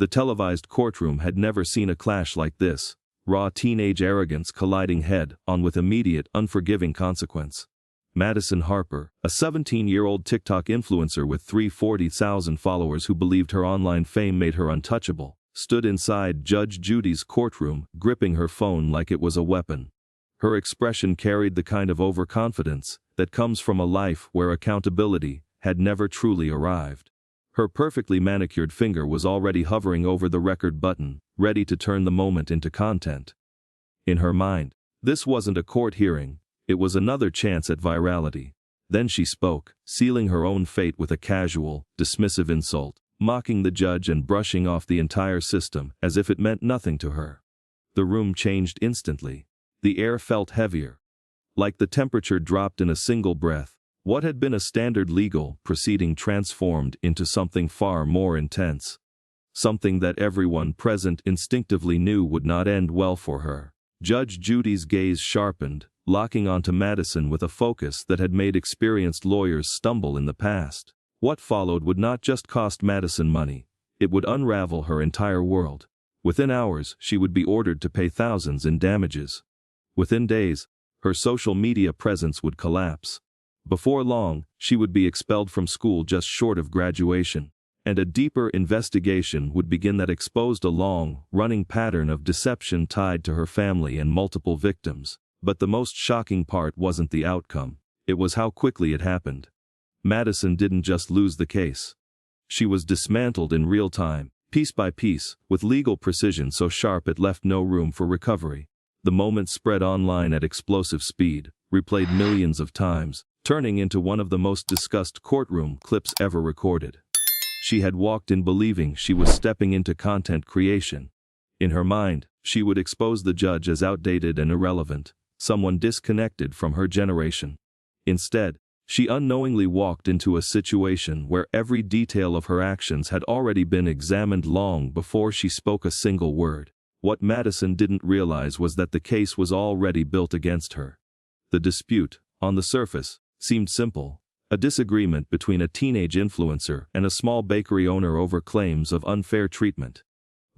The televised courtroom had never seen a clash like this, raw teenage arrogance colliding head-on with immediate, unforgiving consequence. Madison Harper, a 17-year-old TikTok influencer with 340,000 followers who believed her online fame made her untouchable, stood inside Judge Judy's courtroom, gripping her phone like it was a weapon. Her expression carried the kind of overconfidence that comes from a life where accountability had never truly arrived. Her perfectly manicured finger was already hovering over the record button, ready to turn the moment into content. In her mind, this wasn't a court hearing, it was another chance at virality. Then she spoke, sealing her own fate with a casual, dismissive insult, mocking the judge and brushing off the entire system as if it meant nothing to her. The room changed instantly. The air felt heavier. Like the temperature dropped in a single breath, what had been a standard legal proceeding transformed into something far more intense. Something that everyone present instinctively knew would not end well for her. Judge Judy's gaze sharpened, locking onto Madison with a focus that had made experienced lawyers stumble in the past. What followed would not just cost Madison money, it would unravel her entire world. Within hours, she would be ordered to pay thousands in damages. Within days, her social media presence would collapse. Before long, she would be expelled from school just short of graduation, and a deeper investigation would begin that exposed a long-running pattern of deception tied to her family and multiple victims. But the most shocking part wasn't the outcome, it was how quickly it happened. Madison didn't just lose the case. She was dismantled in real time, piece by piece, with legal precision so sharp it left no room for recovery. The moment spread online at explosive speed, replayed millions of times, turning into one of the most discussed courtroom clips ever recorded. She had walked in believing she was stepping into content creation. In her mind, she would expose the judge as outdated and irrelevant, someone disconnected from her generation. Instead, she unknowingly walked into a situation where every detail of her actions had already been examined long before she spoke a single word. What Madison didn't realize was that the case was already built against her. The dispute, on the surface, seemed simple, a disagreement between a teenage influencer and a small bakery owner over claims of unfair treatment.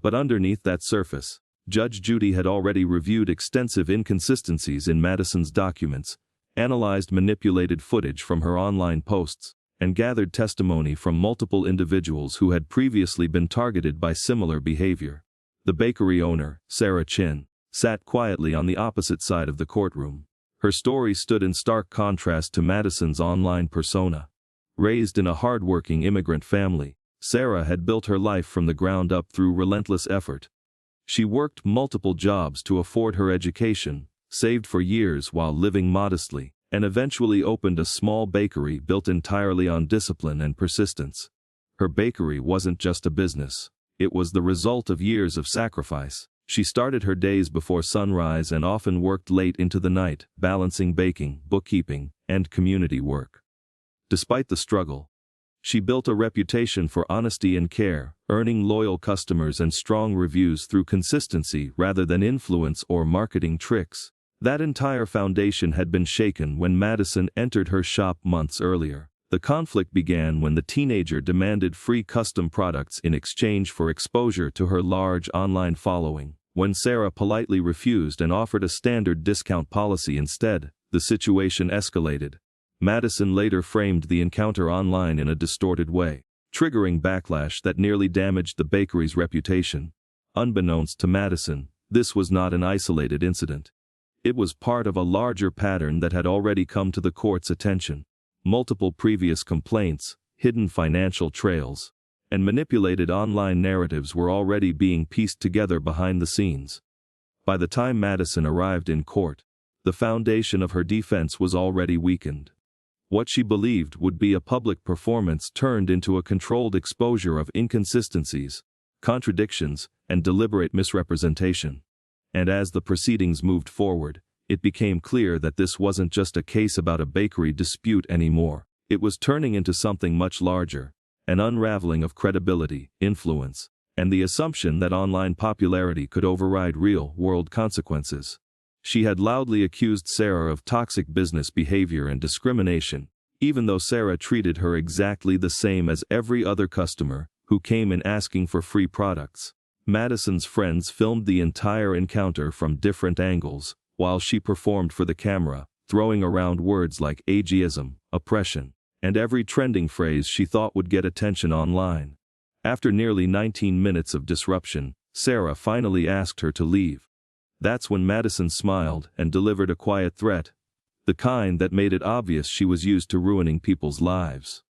But underneath that surface, Judge Judy had already reviewed extensive inconsistencies in Madison's documents, analyzed manipulated footage from her online posts, and gathered testimony from multiple individuals who had previously been targeted by similar behavior. The bakery owner, Sarah Chin, sat quietly on the opposite side of the courtroom. Her story stood in stark contrast to Madison's online persona. Raised in a hard-working immigrant family, Sarah had built her life from the ground up through relentless effort. She worked multiple jobs to afford her education, saved for years while living modestly, and eventually opened a small bakery built entirely on discipline and persistence. Her bakery wasn't just a business. It was the result of years of sacrifice. She started her days before sunrise and often worked late into the night, balancing baking, bookkeeping, and community work. Despite the struggle, she built a reputation for honesty and care, earning loyal customers and strong reviews through consistency rather than influence or marketing tricks. That entire foundation had been shaken when Madison entered her shop months earlier. The conflict began when the teenager demanded free custom products in exchange for exposure to her large online following. When Sarah politely refused and offered a standard discount policy instead, the situation escalated. Madison later framed the encounter online in a distorted way, triggering backlash that nearly damaged the bakery's reputation. Unbeknownst to Madison, this was not an isolated incident. It was part of a larger pattern that had already come to the court's attention. Multiple previous complaints, hidden financial trails, and manipulated online narratives were already being pieced together behind the scenes. By the time Madison arrived in court, the foundation of her defense was already weakened. What she believed would be a public performance turned into a controlled exposure of inconsistencies, contradictions, and deliberate misrepresentation. And as the proceedings moved forward, it became clear that this wasn't just a case about a bakery dispute anymore. It was turning into something much larger, an unraveling of credibility, influence, and the assumption that online popularity could override real-world consequences. She had loudly accused Sarah of toxic business behavior and discrimination, even though Sarah treated her exactly the same as every other customer, who came in asking for free products. Madison's friends filmed the entire encounter from different angles, while she performed for the camera, throwing around words like ageism, oppression, and every trending phrase she thought would get attention online. After nearly 19 minutes of disruption, Sarah finally asked her to leave. That's when Madison smiled and delivered a quiet threat, the kind that made it obvious she was used to ruining people's lives.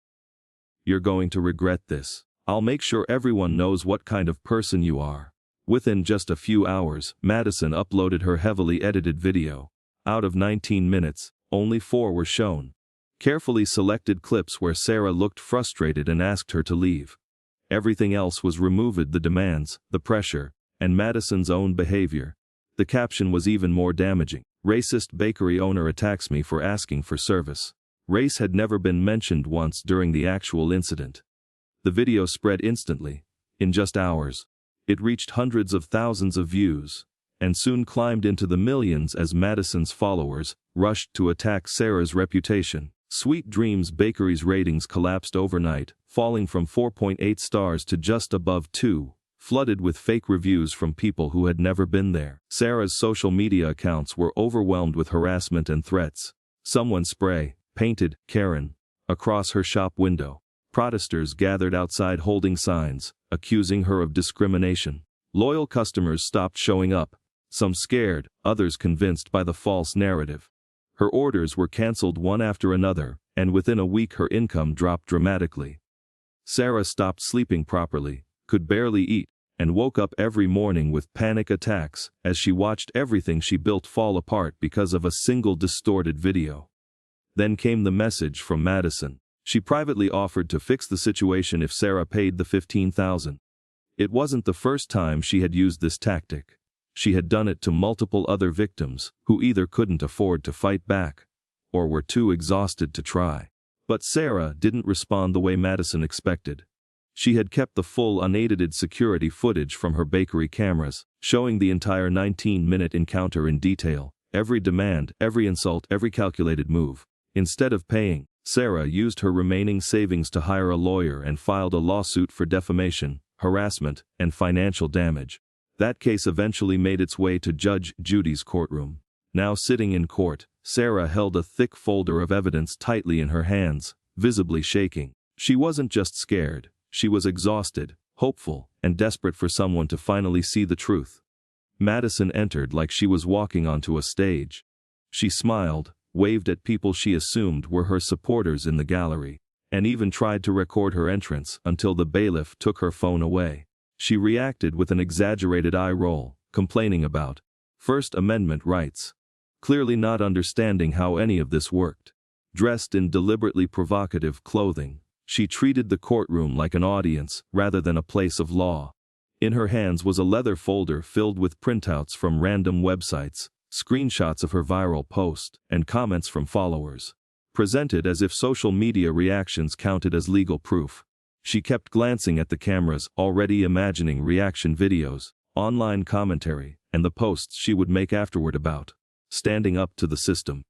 "You're going to regret this. I'll make sure everyone knows what kind of person you are." Within just a few hours, Madison uploaded her heavily edited video. Out of 19 minutes, only 4 were shown. Carefully selected clips where Sarah looked frustrated and asked her to leave. Everything else was removed: the demands, the pressure, and Madison's own behavior. The caption was even more damaging. "Racist bakery owner attacks me for asking for service." Race had never been mentioned once during the actual incident. The video spread instantly. In just hours, it reached hundreds of thousands of views, and soon climbed into the millions as Madison's followers rushed to attack Sarah's reputation. Sweet Dreams Bakery's ratings collapsed overnight, falling from 4.8 stars to just above 2, flooded with fake reviews from people who had never been there. Sarah's social media accounts were overwhelmed with harassment and threats. Someone painted Karen across her shop window. Protesters gathered outside holding signs, accusing her of discrimination. Loyal customers stopped showing up, some scared, others convinced by the false narrative. Her orders were canceled one after another, and within a week her income dropped dramatically. Sarah stopped sleeping properly, could barely eat, and woke up every morning with panic attacks as she watched everything she built fall apart because of a single distorted video. Then came the message from Madison. She privately offered to fix the situation if Sarah paid the $15,000. It wasn't the first time she had used this tactic. She had done it to multiple other victims, who either couldn't afford to fight back, or were too exhausted to try. But Sarah didn't respond the way Madison expected. She had kept the full unedited security footage from her bakery cameras, showing the entire 19-minute encounter in detail, every demand, every insult, every calculated move. Instead of paying, Sarah used her remaining savings to hire a lawyer and filed a lawsuit for defamation, harassment, and financial damage. That case eventually made its way to Judge Judy's courtroom. Now sitting in court, Sarah held a thick folder of evidence tightly in her hands, visibly shaking. She wasn't just scared, she was exhausted, hopeful, and desperate for someone to finally see the truth. Madison entered like she was walking onto a stage. She smiled, waved at people she assumed were her supporters in the gallery, and even tried to record her entrance until the bailiff took her phone away. She reacted with an exaggerated eye roll, complaining about First Amendment rights, clearly not understanding how any of this worked. Dressed in deliberately provocative clothing, she treated the courtroom like an audience rather than a place of law. In her hands was a leather folder filled with printouts from random websites, screenshots of her viral post, and comments from followers. Presented as if social media reactions counted as legal proof. She kept glancing at the cameras, already imagining reaction videos, online commentary, and the posts she would make afterward about standing up to the system.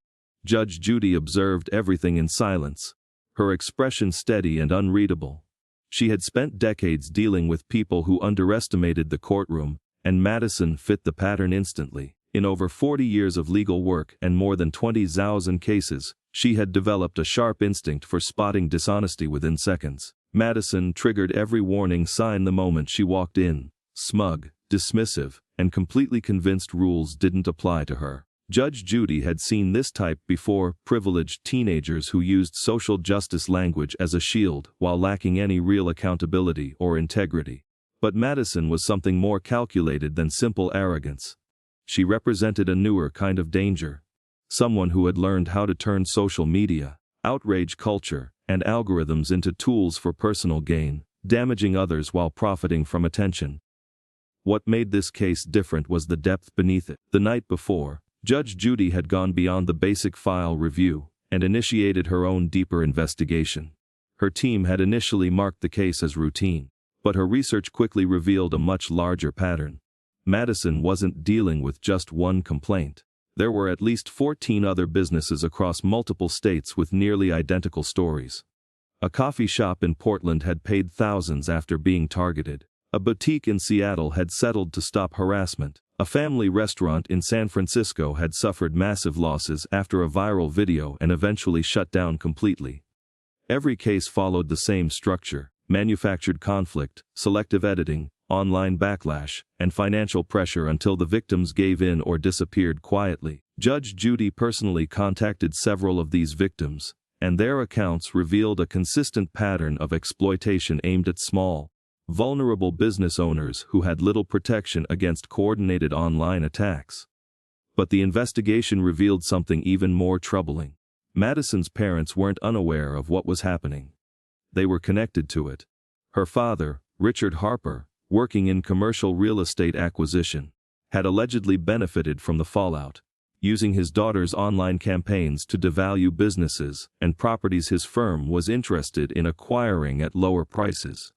Judge Judy observed everything in silence, her expression steady and unreadable. She had spent decades dealing with people who underestimated the courtroom, and Madison fit the pattern instantly. In over 40 years of legal work and more than 20,000 cases, she had developed a sharp instinct for spotting dishonesty within seconds. Madison triggered every warning sign the moment she walked in, smug, dismissive, and completely convinced rules didn't apply to her. Judge Judy had seen this type before: privileged teenagers who used social justice language as a shield while lacking any real accountability or integrity. But Madison was something more calculated than simple arrogance. She represented a newer kind of danger. Someone who had learned how to turn social media, outrage culture, and algorithms into tools for personal gain, damaging others while profiting from attention. What made this case different was the depth beneath it. The night before, Judge Judy had gone beyond the basic file review and initiated her own deeper investigation. Her team had initially marked the case as routine, but her research quickly revealed a much larger pattern. Madison wasn't dealing with just one complaint. There were at least 14 other businesses across multiple states with nearly identical stories. A coffee shop in Portland had paid thousands after being targeted. A boutique in Seattle had settled to stop harassment. A family restaurant in San Francisco had suffered massive losses after a viral video and eventually shut down completely. Every case followed the same structure: manufactured conflict, selective editing, online backlash, and financial pressure until the victims gave in or disappeared quietly. Judge Judy personally contacted several of these victims, and their accounts revealed a consistent pattern of exploitation aimed at small, vulnerable business owners who had little protection against coordinated online attacks. But the investigation revealed something even more troubling. Madison's parents weren't unaware of what was happening. They were connected to it. Her father, Richard Harper, working in commercial real estate acquisition, had allegedly benefited from the fallout, using his daughter's online campaigns to devalue businesses and properties his firm was interested in acquiring at lower prices.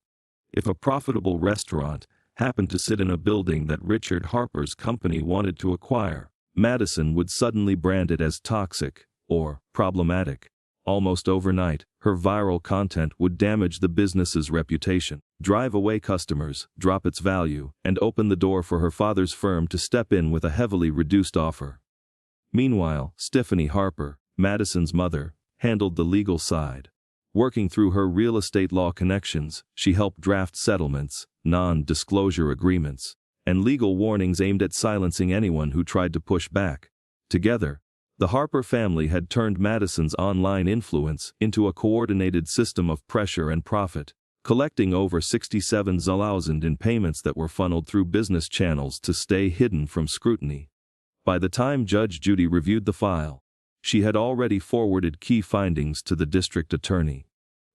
If a profitable restaurant happened to sit in a building that Richard Harper's company wanted to acquire, Madison would suddenly brand it as toxic or problematic. Almost overnight, her viral content would damage the business's reputation, drive away customers, drop its value, and open the door for her father's firm to step in with a heavily reduced offer. Meanwhile, Stephanie Harper, Madison's mother, handled the legal side. Working through her real estate law connections, she helped draft settlements, non-disclosure agreements, and legal warnings aimed at silencing anyone who tried to push back. Together, the Harper family had turned Madison's online influence into a coordinated system of pressure and profit, collecting over $67,000 in payments that were funneled through business channels to stay hidden from scrutiny. By the time Judge Judy reviewed the file, she had already forwarded key findings to the district attorney.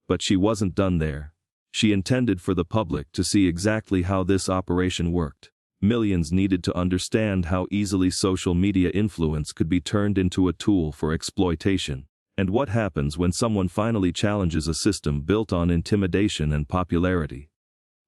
But she wasn't done there. She intended for the public to see exactly how this operation worked. Millions needed to understand how easily social media influence could be turned into a tool for exploitation, and what happens when someone finally challenges a system built on intimidation and popularity.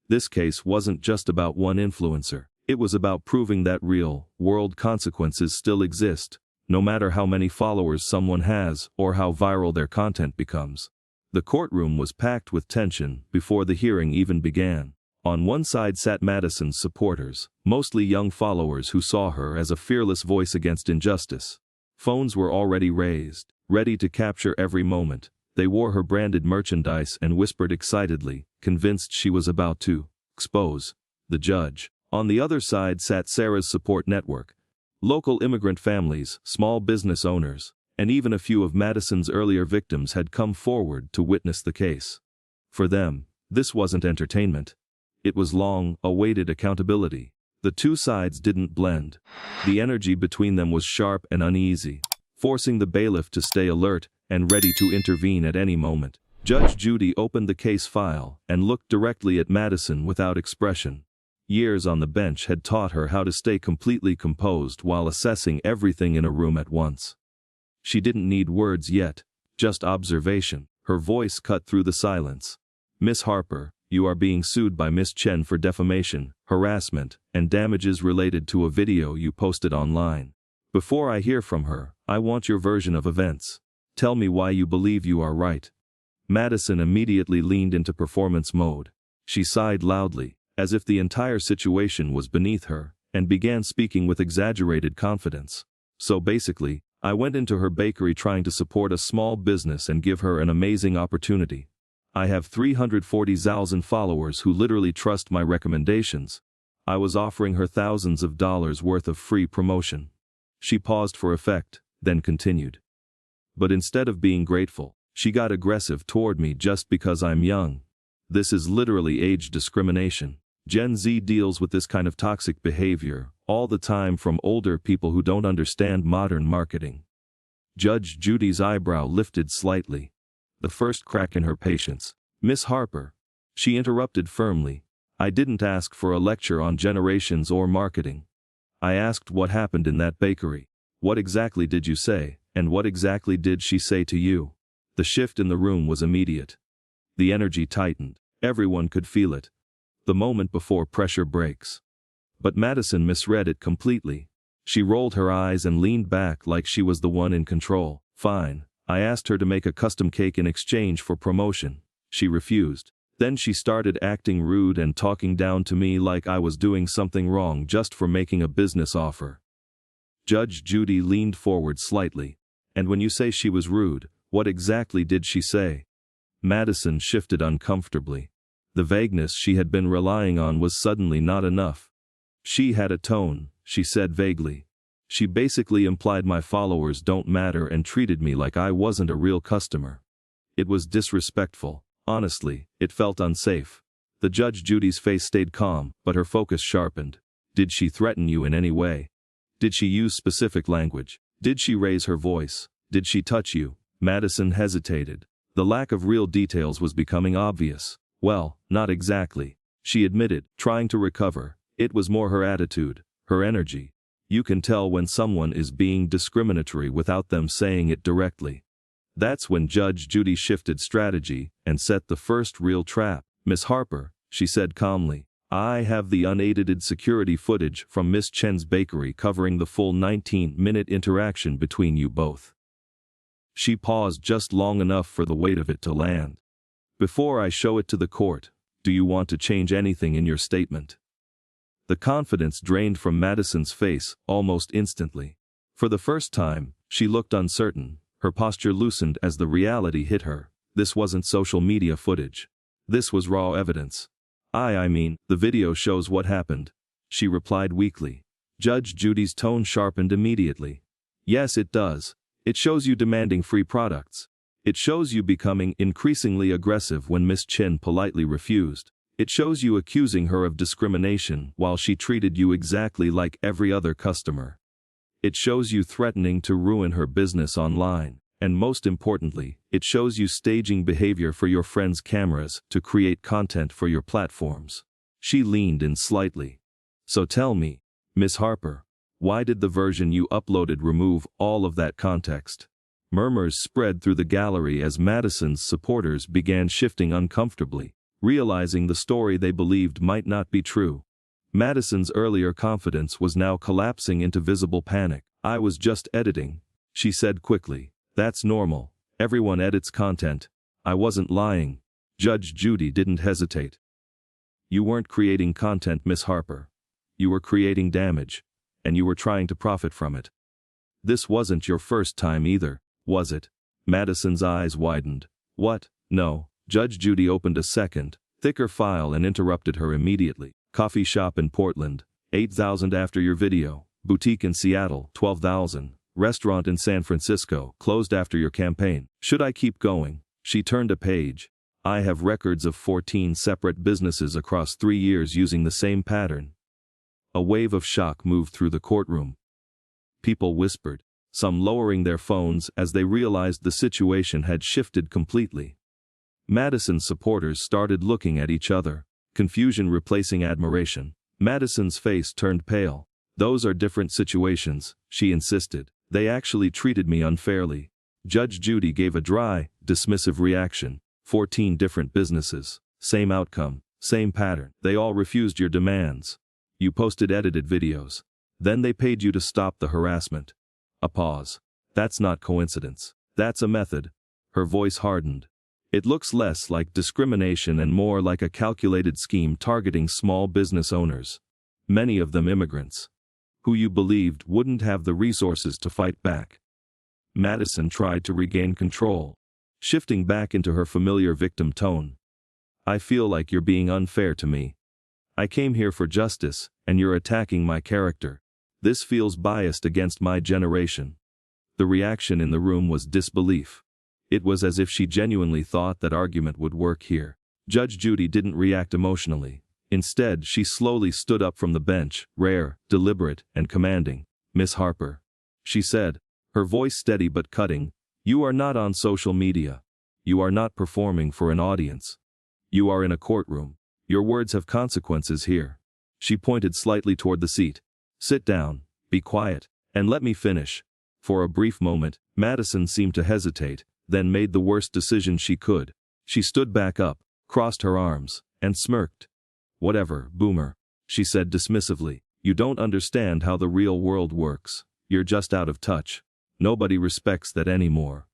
This case wasn't just about one influencer. It was about proving that real-world consequences still exist, no matter how many followers someone has or how viral their content becomes. The courtroom was packed with tension before the hearing even began. On one side sat Madison's supporters, mostly young followers who saw her as a fearless voice against injustice. Phones were already raised, ready to capture every moment. They wore her branded merchandise and whispered excitedly, convinced she was about to expose the judge. On the other side sat Sarah's support network, local immigrant families, small business owners, and even a few of Madison's earlier victims had come forward to witness the case. For them, this wasn't entertainment. It was long-awaited accountability. The two sides didn't blend. The energy between them was sharp and uneasy, forcing the bailiff to stay alert and ready to intervene at any moment. Judge Judy opened the case file and looked directly at Madison without expression. Years on the bench had taught her how to stay completely composed while assessing everything in a room at once. She didn't need words yet, just observation. Her voice cut through the silence. "Miss Harper, you are being sued by Miss Chen for defamation, harassment, and damages related to a video you posted online. Before I hear from her, I want your version of events. Tell me why you believe you are right." Madison immediately leaned into performance mode. She sighed loudly, as if the entire situation was beneath her, and began speaking with exaggerated confidence. "So basically, I went into her bakery trying to support a small business and give her an amazing opportunity. I have 340,000 followers who literally trust my recommendations. I was offering her thousands of dollars worth of free promotion." She paused for effect, then continued. "But instead of being grateful, she got aggressive toward me just because I'm young. This is literally age discrimination. Gen Z deals with this kind of toxic behavior all the time from older people who don't understand modern marketing." Judge Judy's eyebrow lifted slightly, the first crack in her patience. "Miss Harper," she interrupted firmly, "I didn't ask for a lecture on generations or marketing. I asked what happened in that bakery. What exactly did you say, and what exactly did she say to you?" The shift in the room was immediate. The energy tightened. Everyone could feel it. The moment before pressure breaks. But Madison misread it completely. She rolled her eyes and leaned back like she was the one in control. "Fine. I asked her to make a custom cake in exchange for promotion. She refused. Then she started acting rude and talking down to me like I was doing something wrong just for making a business offer. Judge Judy leaned forward slightly. And when you say she was rude, what exactly did she say? Madison shifted uncomfortably. The vagueness she had been relying on was suddenly not enough. She had a tone, she said vaguely. She basically implied my followers don't matter and treated me like I wasn't a real customer. It was disrespectful. Honestly, it felt unsafe. The Judge Judy's face stayed calm, but her focus sharpened. Did she threaten you in any way? Did she use specific language? Did she raise her voice? Did she touch you? Madison hesitated. The lack of real details was becoming obvious. Well, not exactly, she admitted, trying to recover. It was more her attitude, her energy. You can tell when someone is being discriminatory without them saying it directly. That's when Judge Judy shifted strategy and set the first real trap. Miss Harper, she said calmly, I have the unedited security footage from Miss Chen's bakery covering the full 19-minute interaction between you both. She paused just long enough for the weight of it to land. Before I show it to the court, do you want to change anything in your statement? The confidence drained from Madison's face almost instantly. For the first time, she looked uncertain. Her posture loosened as the reality hit her. This wasn't social media footage. This was raw evidence. I mean, the video shows what happened, she replied weakly. Judge Judy's tone sharpened immediately. Yes, it does. It shows you demanding free products. It shows you becoming increasingly aggressive when Miss Chen politely refused. It shows you accusing her of discrimination while she treated you exactly like every other customer. It shows you threatening to ruin her business online, and most importantly, it shows you staging behavior for your friends' cameras to create content for your platforms. She leaned in slightly. So tell me, Miss Harper, why did the version you uploaded remove all of that context? Murmurs spread through the gallery as Madison's supporters began shifting uncomfortably, realizing the story they believed might not be true. Madison's earlier confidence was now collapsing into visible panic. I was just editing, she said quickly. That's normal. Everyone edits content. I wasn't lying. Judge Judy didn't hesitate. You weren't creating content, Miss Harper. You were creating damage, and you were trying to profit from it. This wasn't your first time either, was it? Madison's eyes widened. What? No. Judge Judy opened a second, thicker file and interrupted her immediately. Coffee shop in Portland, 8,000 after your video. Boutique in Seattle, 12,000. Restaurant in San Francisco, closed after your campaign. Should I keep going? She turned a page. I have records of 14 separate businesses across 3 years using the same pattern. A wave of shock moved through the courtroom. People whispered, some lowering their phones as they realized the situation had shifted completely. Madison's supporters started looking at each other, confusion replacing admiration. Madison's face turned pale. Those are different situations, she insisted. They actually treated me unfairly. Judge Judy gave a dry, dismissive reaction. 14 different businesses, same outcome, same pattern. They all refused your demands. You posted edited videos. Then they paid you to stop the harassment. A pause. That's not coincidence. That's a method. Her voice hardened. It looks less like discrimination and more like a calculated scheme targeting small business owners. Many of them immigrants, who you believed wouldn't have the resources to fight back. Madison tried to regain control, shifting back into her familiar victim tone. I feel like you're being unfair to me. I came here for justice, and you're attacking my character. This feels biased against my generation. The reaction in the room was disbelief. It was as if she genuinely thought that argument would work here. Judge Judy didn't react emotionally. Instead, she slowly stood up from the bench, rare, deliberate, and commanding. Miss Harper, she said, her voice steady but cutting, you are not on social media. You are not performing for an audience. You are in a courtroom. Your words have consequences here. She pointed slightly toward the seat. Sit down, be quiet, and let me finish. For a brief moment, Madison seemed to hesitate, then made the worst decision she could. She stood back up, crossed her arms, and smirked. Whatever, boomer, she said dismissively. You don't understand how the real world works. You're just out of touch. Nobody respects that anymore.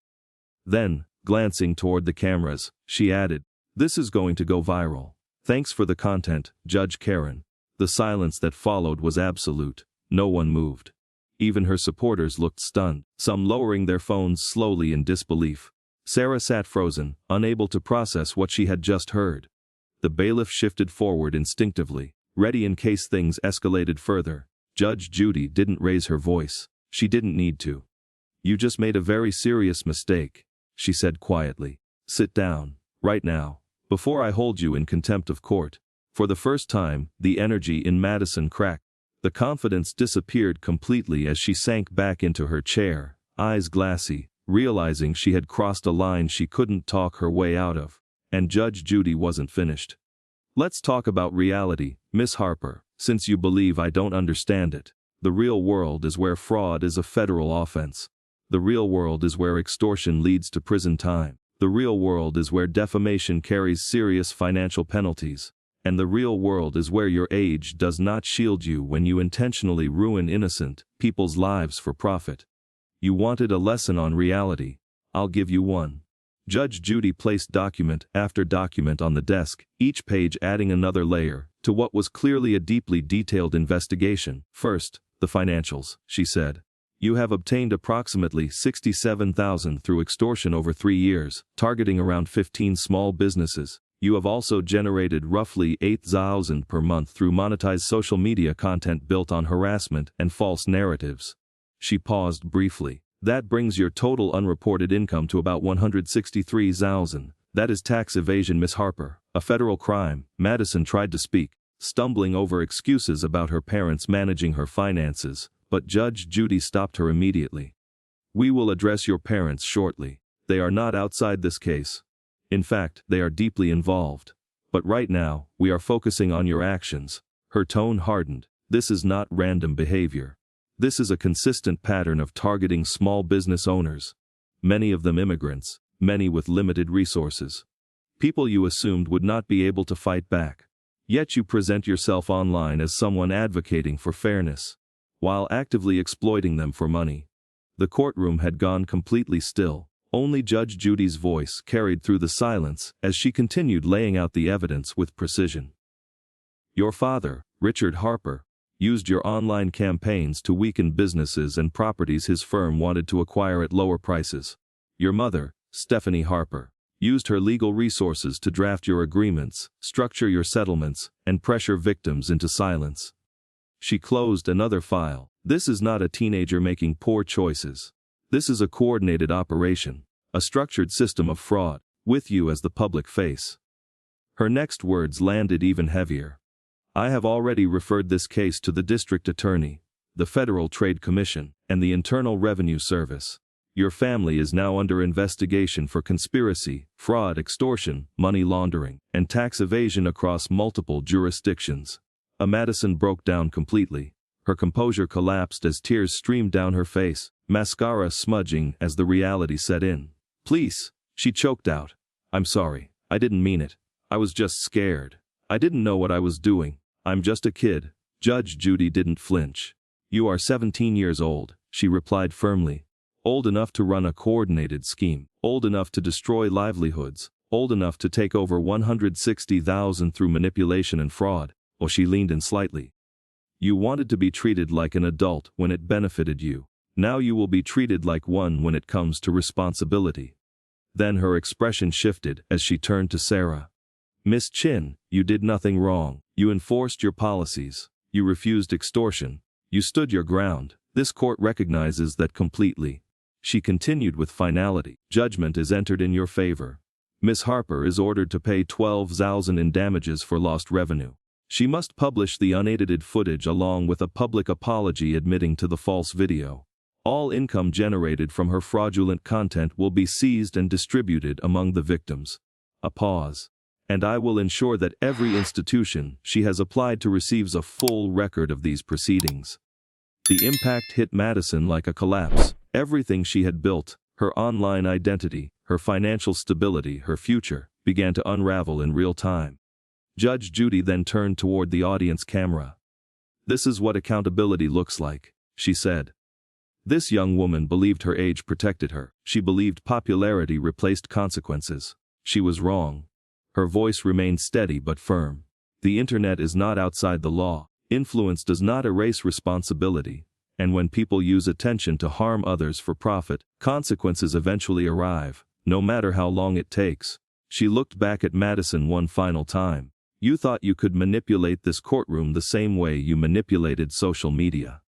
Then, glancing toward the cameras, she added, This is going to go viral. Thanks for the content, Judge Karen. The silence that followed was absolute. No one moved. Even her supporters looked stunned, some lowering their phones slowly in disbelief. Sarah sat frozen, unable to process what she had just heard. The bailiff shifted forward instinctively, ready in case things escalated further. Judge Judy didn't raise her voice. She didn't need to. You just made a very serious mistake, she said quietly. Sit down, right now, before I hold you in contempt of court. For the first time, the energy in Madison cracked. The confidence disappeared completely as she sank back into her chair, eyes glassy, realizing she had crossed a line she couldn't talk her way out of. And Judge Judy wasn't finished. Let's talk about reality, Miss Harper, since you believe I don't understand it. The real world is where fraud is a federal offense. The real world is where extortion leads to prison time. The real world is where defamation carries serious financial penalties. And the real world is where your age does not shield you when you intentionally ruin innocent people's lives for profit. You wanted a lesson on reality. I'll give you one. Judge Judy placed document after document on the desk, each page adding another layer to what was clearly a deeply detailed investigation. First, the financials, she said. You have obtained approximately $67,000 through extortion over 3 years, targeting around 15 small businesses. You have also generated roughly $8,000 per month through monetized social media content built on harassment and false narratives. She paused briefly. That brings your total unreported income to about $163,000. That is tax evasion, Miss Harper, a federal crime. Madison tried to speak, stumbling over excuses about her parents managing her finances, but Judge Judy stopped her immediately. We will address your parents shortly. They are not outside this case. In fact, they are deeply involved. But right now, we are focusing on your actions. Her tone hardened. This is not random behavior. This is a consistent pattern of targeting small business owners. Many of them immigrants, many with limited resources. People you assumed would not be able to fight back. Yet you present yourself online as someone advocating for fairness, while actively exploiting them for money. The courtroom had gone completely still. Only Judge Judy's voice carried through the silence as she continued laying out the evidence with precision. Your father, Richard Harper, used your online campaigns to weaken businesses and properties his firm wanted to acquire at lower prices. Your mother, Stephanie Harper, used her legal resources to draft your agreements, structure your settlements, and pressure victims into silence. She closed another file. This is not a teenager making poor choices. This is a coordinated operation, a structured system of fraud, with you as the public face. Her next words landed even heavier. I have already referred this case to the district attorney, the Federal Trade Commission, and the Internal Revenue Service. Your family is now under investigation for conspiracy, fraud, extortion, money laundering, and tax evasion across multiple jurisdictions. Madison broke down completely. Her composure collapsed as tears streamed down her face, mascara smudging as the reality set in. Please, she choked out. I'm sorry, I didn't mean it. I was just scared. I didn't know what I was doing. I'm just a kid. Judge Judy didn't flinch. You are 17 years old, she replied firmly. Old enough to run a coordinated scheme, old enough to destroy livelihoods, old enough to take over $160,000 through manipulation and fraud. Or she leaned in slightly. You wanted to be treated like an adult when it benefited you. Now you will be treated like one when it comes to responsibility. Then her expression shifted as she turned to Sarah. Miss Chin, you did nothing wrong. You enforced your policies. You refused extortion. You stood your ground. This court recognizes that completely. She continued with finality. Judgment is entered in your favor. Miss Harper is ordered to pay $12,000 in damages for lost revenue. She must publish the unedited footage along with a public apology admitting to the false video. All income generated from her fraudulent content will be seized and distributed among the victims. A pause. And I will ensure that every institution she has applied to receives a full record of these proceedings. The impact hit Madison like a collapse. Everything she had built, her online identity, her financial stability, her future, began to unravel in real time. Judge Judy then turned toward the audience camera. This is what accountability looks like, she said. This young woman believed her age protected her. She believed popularity replaced consequences. She was wrong. Her voice remained steady but firm. The internet is not outside the law. Influence does not erase responsibility. And when people use attention to harm others for profit, consequences eventually arrive, no matter how long it takes. She looked back at Madison one final time. You thought you could manipulate this courtroom the same way you manipulated social media.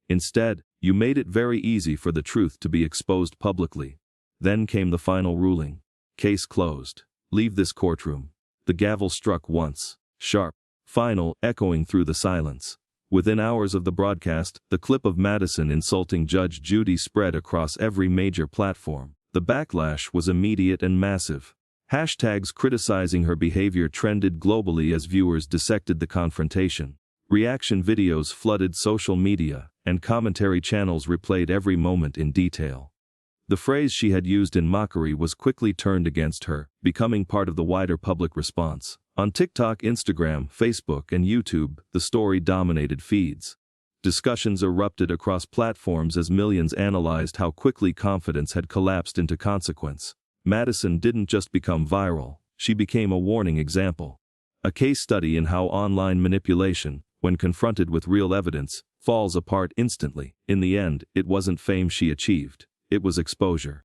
Instead, you made it very easy for the truth to be exposed publicly. Then came the final ruling. Case closed. Leave this courtroom. The gavel struck once, sharp, final, echoing through the silence. Within hours of the broadcast, the clip of Madison insulting Judge Judy spread across every major platform. The backlash was immediate and massive. Hashtags criticizing her behavior trended globally as viewers dissected the confrontation. Reaction videos flooded social media, and commentary channels replayed every moment in detail. The phrase she had used in mockery was quickly turned against her, becoming part of the wider public response. On TikTok, Instagram, Facebook, and YouTube, the story dominated feeds. Discussions erupted across platforms as millions analyzed how quickly confidence had collapsed into consequence. Madison didn't just become viral, she became a warning example. A case study in how online manipulation, when confronted with real evidence, falls apart instantly. In the end, it wasn't fame she achieved, it was exposure.